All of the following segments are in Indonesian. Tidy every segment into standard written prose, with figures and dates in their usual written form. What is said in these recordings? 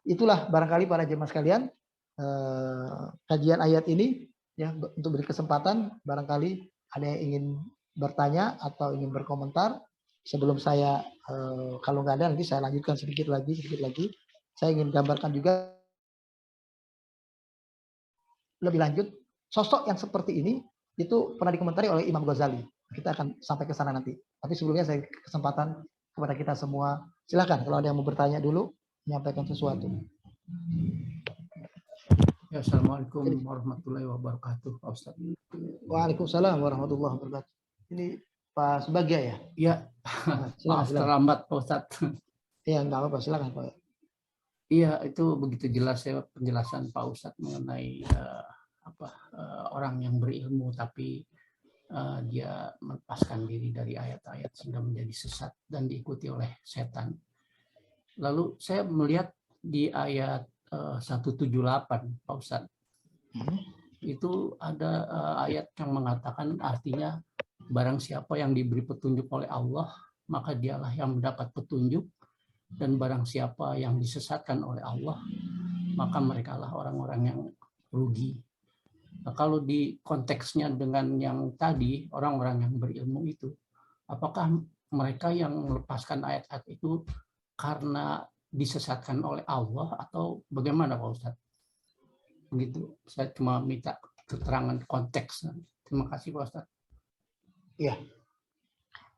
itulah barangkali para jemaah sekalian kajian ayat ini ya, untuk beri kesempatan barangkali ada yang ingin bertanya atau ingin berkomentar sebelum saya kalau nggak ada nanti saya lanjutkan sedikit lagi. Saya ingin gambarkan juga lebih lanjut sosok yang seperti ini itu pernah dikomentari oleh Imam Ghazali. Kita akan sampai ke sana nanti. Tapi sebelumnya saya kesempatan kepada kita semua. Silakan kalau ada yang mau bertanya dulu, menyampaikan sesuatu. Ya, Assalamualaikum warahmatullahi wabarakatuh, Pak Ustadz. Waalaikumsalam warahmatullahi wabarakatuh. Ini Pak Subagya ya? Iya, silakan. Terlambat Pak Ustadz. Iya, enggak apa-apa, silakan Pak. Iya, itu begitu jelas ya penjelasan Pak Ustadz mengenai orang yang berilmu tapi dia melepaskan diri dari ayat-ayat sehingga menjadi sesat dan diikuti oleh setan. Lalu saya melihat di ayat 178 Pak Ustadz, itu ada ayat yang mengatakan artinya barang siapa yang diberi petunjuk oleh Allah maka dialah yang mendapat petunjuk, dan barang siapa yang disesatkan oleh Allah maka merekalah orang-orang yang rugi. Nah, kalau di konteksnya dengan yang tadi orang-orang yang berilmu itu, apakah mereka yang melepaskan ayat-ayat itu karena disesatkan oleh Allah atau bagaimana Pak Ustadz? Begitu, saya cuma minta keterangan konteks. Terima kasih Pak Ustadz. Iya.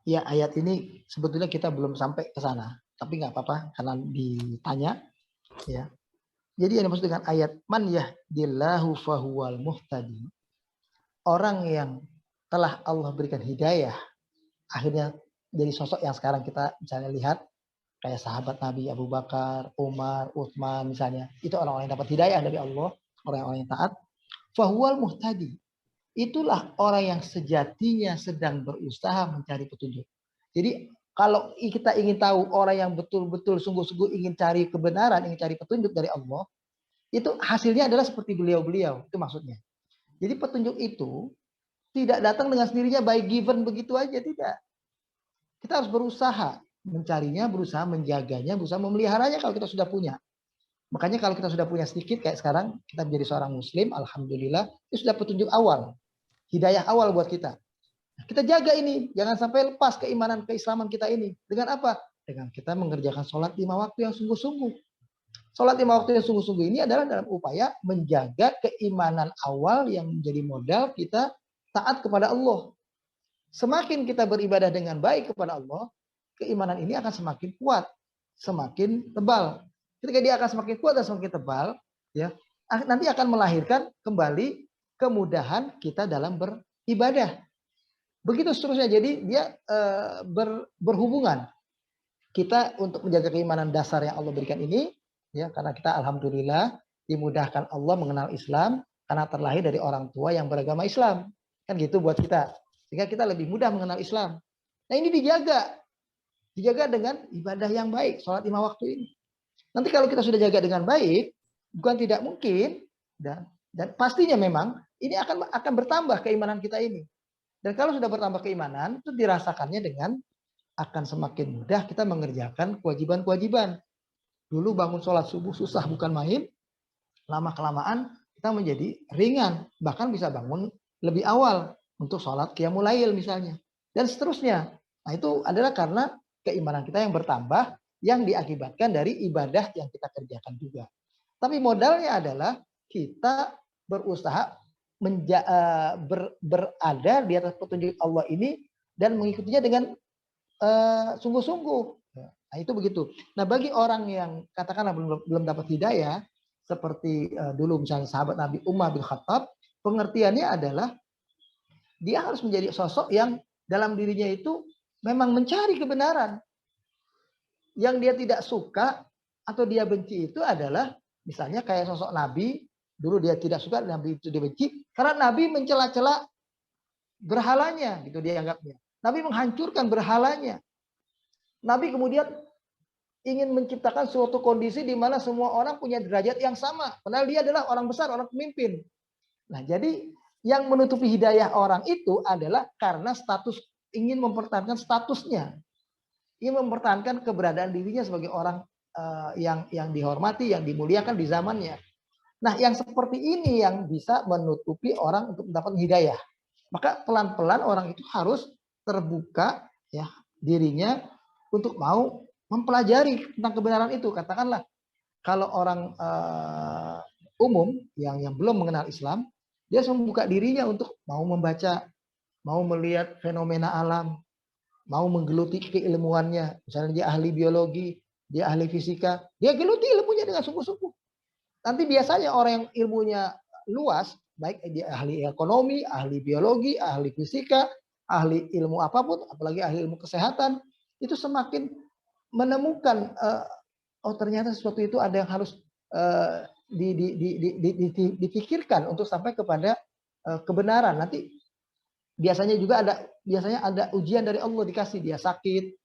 Ya, ayat ini sebetulnya kita belum sampai ke sana, tapi nggak apa-apa karena ditanya. Ya. Jadi yang dimaksud dengan ayat man yahdillahu fahuwal muhtadi. Orang yang telah Allah berikan hidayah, akhirnya jadi sosok yang sekarang kita misalnya lihat kayak sahabat Nabi Abu Bakar, Umar, Utsman misalnya, itu orang-orang yang dapat hidayah dari Allah, orang-orang yang taat. Fahuwal muhtadi, itulah orang yang sejatinya sedang berusaha mencari petunjuk. Jadi kalau kita ingin tahu orang yang betul-betul sungguh-sungguh ingin cari kebenaran, ingin cari petunjuk dari Allah, itu hasilnya adalah seperti beliau-beliau, itu maksudnya. Jadi petunjuk itu tidak datang dengan sendirinya by given begitu aja, tidak. Kita harus berusaha mencarinya, berusaha menjaganya, berusaha memeliharanya kalau kita sudah punya. Makanya kalau kita sudah punya sedikit kayak sekarang, kita menjadi seorang muslim, alhamdulillah, itu sudah petunjuk awal. Hidayah awal buat kita. Kita jaga ini, jangan sampai lepas keimanan, keislaman kita ini. Dengan apa? Dengan kita mengerjakan sholat 5 waktu yang sungguh-sungguh. Sholat 5 waktu yang sungguh-sungguh ini adalah dalam upaya menjaga keimanan awal yang menjadi modal kita taat kepada Allah. Semakin kita beribadah dengan baik kepada Allah, keimanan ini akan semakin kuat, semakin tebal. Ketika dia akan semakin kuat dan semakin tebal, ya, nanti akan melahirkan kembali kemudahan kita dalam beribadah. Begitu seterusnya. Jadi dia berhubungan. Kita untuk menjaga keimanan dasar yang Allah berikan ini, ya, karena kita alhamdulillah dimudahkan Allah mengenal Islam karena terlahir dari orang tua yang beragama Islam. Kan gitu buat kita. Sehingga kita lebih mudah mengenal Islam. Nah, ini dijaga. Dijaga dengan ibadah yang baik, sholat 5 waktu ini. Nanti kalau kita sudah jaga dengan baik, bukan tidak mungkin dan pastinya memang ini akan bertambah keimanan kita ini. Dan kalau sudah bertambah keimanan, itu dirasakannya dengan akan semakin mudah kita mengerjakan kewajiban-kewajiban. Dulu bangun sholat subuh susah bukan main, lama-kelamaan kita menjadi ringan. Bahkan bisa bangun lebih awal untuk sholat qiyamul lail misalnya. Dan seterusnya. Nah, itu adalah karena keimanan kita yang bertambah, yang diakibatkan dari ibadah yang kita kerjakan juga. Tapi modalnya adalah kita berusaha berada di atas petunjuk Allah ini dan mengikutinya dengan sungguh-sungguh. Nah, itu begitu. Nah, bagi orang yang katakanlah belum dapat hidayah, seperti dulu misalnya sahabat Nabi Umar bin Khattab, pengertiannya adalah dia harus menjadi sosok yang dalam dirinya itu memang mencari kebenaran. Yang dia tidak suka atau dia benci itu adalah misalnya kayak sosok Nabi, dulu dia tidak suka, Nabi itu dia benci, karena Nabi mencela-cela berhalanya, gitu dia anggapnya. Nabi menghancurkan berhalanya. Nabi kemudian ingin menciptakan suatu kondisi di mana semua orang punya derajat yang sama. Padahal dia adalah orang besar, orang pemimpin. Nah, jadi yang menutupi hidayah orang itu adalah karena ingin mempertahankan statusnya. Ingin mempertahankan keberadaan dirinya sebagai orang yang dihormati, yang dimuliakan di zamannya. Nah, yang seperti ini yang bisa menutupi orang untuk mendapat hidayah. Maka pelan-pelan orang itu harus terbuka ya dirinya untuk mau mempelajari tentang kebenaran itu. Katakanlah kalau orang umum yang belum mengenal Islam, dia harus membuka dirinya untuk mau membaca, mau melihat fenomena alam, mau menggeluti keilmuannya. Misalnya dia ahli biologi, dia ahli fisika, dia geluti ilmunya dengan sungguh-sungguh. Nanti biasanya orang yang ilmunya luas, baik dia ahli ekonomi, ahli biologi, ahli fisika, ahli ilmu apapun, apalagi ahli ilmu kesehatan, itu semakin menemukan oh ternyata sesuatu itu ada yang harus dipikirkan untuk sampai kepada kebenaran. Nanti biasanya ada ujian dari Allah, dikasih dia sakit,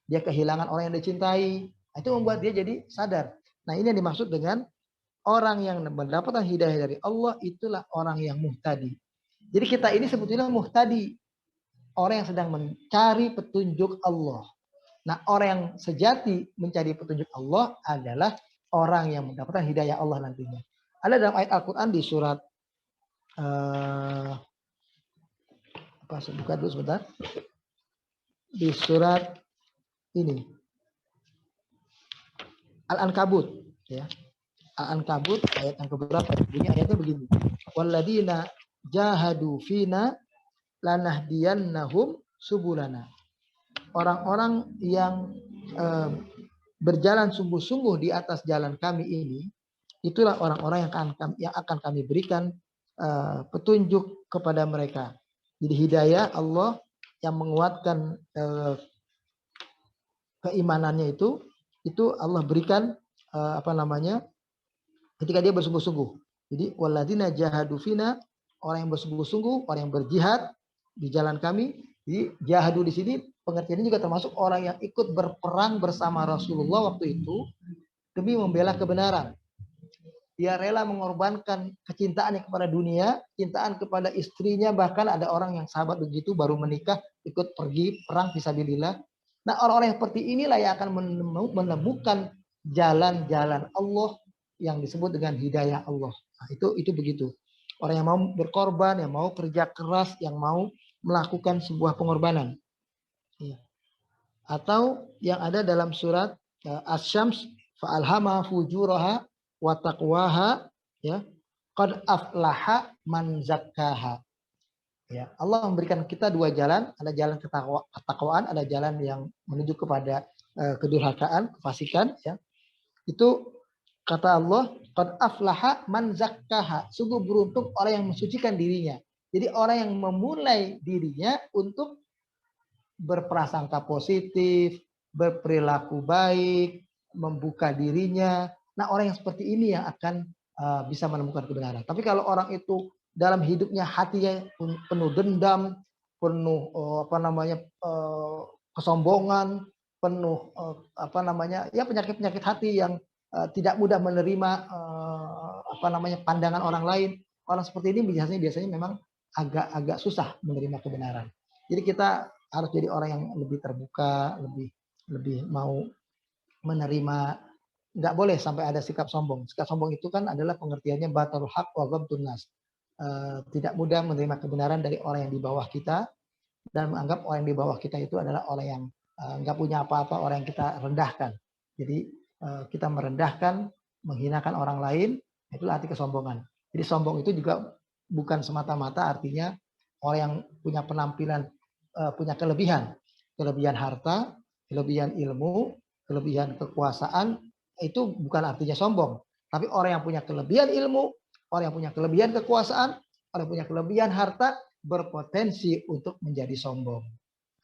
dia kehilangan orang yang dicintai, itu membuat dia jadi sadar. Nah, ini yang dimaksud dengan orang yang mendapatkan hidayah dari Allah, itulah orang yang muhtadi. Jadi kita ini sebetulnya muhtadi, orang yang sedang mencari petunjuk Allah. Nah, orang yang sejati mencari petunjuk Allah adalah orang yang mendapatkan hidayah Allah nantinya. Ada dalam ayat Al-Quran di surat saya buka dulu sebentar. Di surat ini Al-Ankabut, ya. Al-Ankabut ayat yang keberapa? Bunyi ayatnya begini. Walladzina jahadu fina lanahdiyannahum subulana. Orang-orang yang berjalan sungguh-sungguh di atas jalan kami ini, itulah orang-orang yang akan kami berikan petunjuk kepada mereka. Jadi hidayah Allah yang menguatkan keimanannya itu Allah berikan ketika dia bersungguh-sungguh. Jadi walladzina jahadu fina, orang yang bersungguh-sungguh, orang yang berjihad di jalan kami. Jadi jahadu di sini pengertiannya juga termasuk orang yang ikut berperang bersama Rasulullah waktu itu demi membela kebenaran. Dia rela mengorbankan kecintaannya kepada dunia, cintaan kepada istrinya, bahkan ada orang yang sahabat begitu baru menikah ikut pergi perang fisabilillah. Nah, orang-orang yang seperti inilah yang akan menemukan jalan-jalan Allah yang disebut dengan hidayah Allah. Nah, itu begitu. Orang yang mau berkorban, yang mau kerja keras, yang mau melakukan sebuah pengorbanan. Ya. Atau yang ada dalam surat Asy-Syams, fa'alhama fujuraha wa taqwaha, ya. Qad aflaha man zakkaha. Ya, Allah memberikan kita dua jalan, ada jalan ketakwaan, ada jalan yang menuju kepada kedurhakaan, kefasikan, ya. Itu kata Allah, qad aflaha man zakkaha. Sungguh beruntung orang yang mensucikan dirinya. Jadi orang yang memulai dirinya untuk berprasangka positif, berperilaku baik, membuka dirinya. Nah, orang yang seperti ini yang akan bisa menemukan kebenaran. Tapi kalau orang itu dalam hidupnya hatinya penuh dendam, penuh kesombongan, penuh penyakit-penyakit hati yang tidak mudah menerima pandangan orang lain. Orang seperti ini biasanya memang agak susah menerima kebenaran. Jadi kita harus jadi orang yang lebih terbuka, lebih mau menerima. Nggak boleh sampai ada sikap sombong. Sikap sombong itu kan adalah pengertiannya batarul haq wa ghamtun nas. Tidak mudah menerima kebenaran dari orang yang di bawah kita dan menganggap orang yang di bawah kita itu adalah orang yang nggak punya apa-apa, orang yang kita rendahkan. Jadi kita merendahkan, menghinakan orang lain, itulah arti kesombongan. Jadi sombong itu juga bukan semata-mata artinya orang yang punya penampilan, punya kelebihan harta, kelebihan ilmu, kelebihan kekuasaan, itu bukan artinya sombong. Tapi orang yang punya kelebihan ilmu, orang yang punya kelebihan kekuasaan, orang yang punya kelebihan harta, berpotensi untuk menjadi sombong.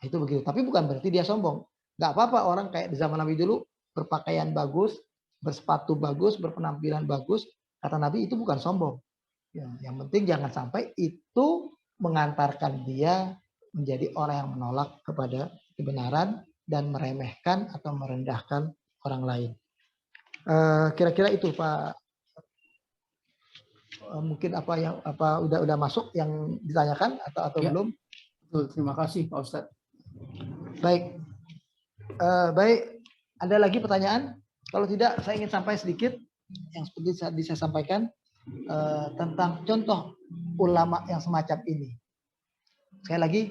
Itu begitu. Tapi bukan berarti dia sombong. Nggak apa-apa orang kayak di zaman Nabi dulu, berpakaian bagus, bersepatu bagus, berpenampilan bagus. Kata Nabi itu bukan sombong. Ya, yang penting jangan sampai itu mengantarkan dia menjadi orang yang menolak kepada kebenaran dan meremehkan atau merendahkan orang lain. Kira-kira itu Pak. Mungkin udah masuk yang ditanyakan atau ya, belum? Betul, terima kasih Pak Ustadz. Baik. Baik. Ada lagi pertanyaan? Kalau tidak, saya ingin sampai sedikit yang seperti tadi saya sampaikan tentang contoh ulama yang semacam ini. Sekali lagi,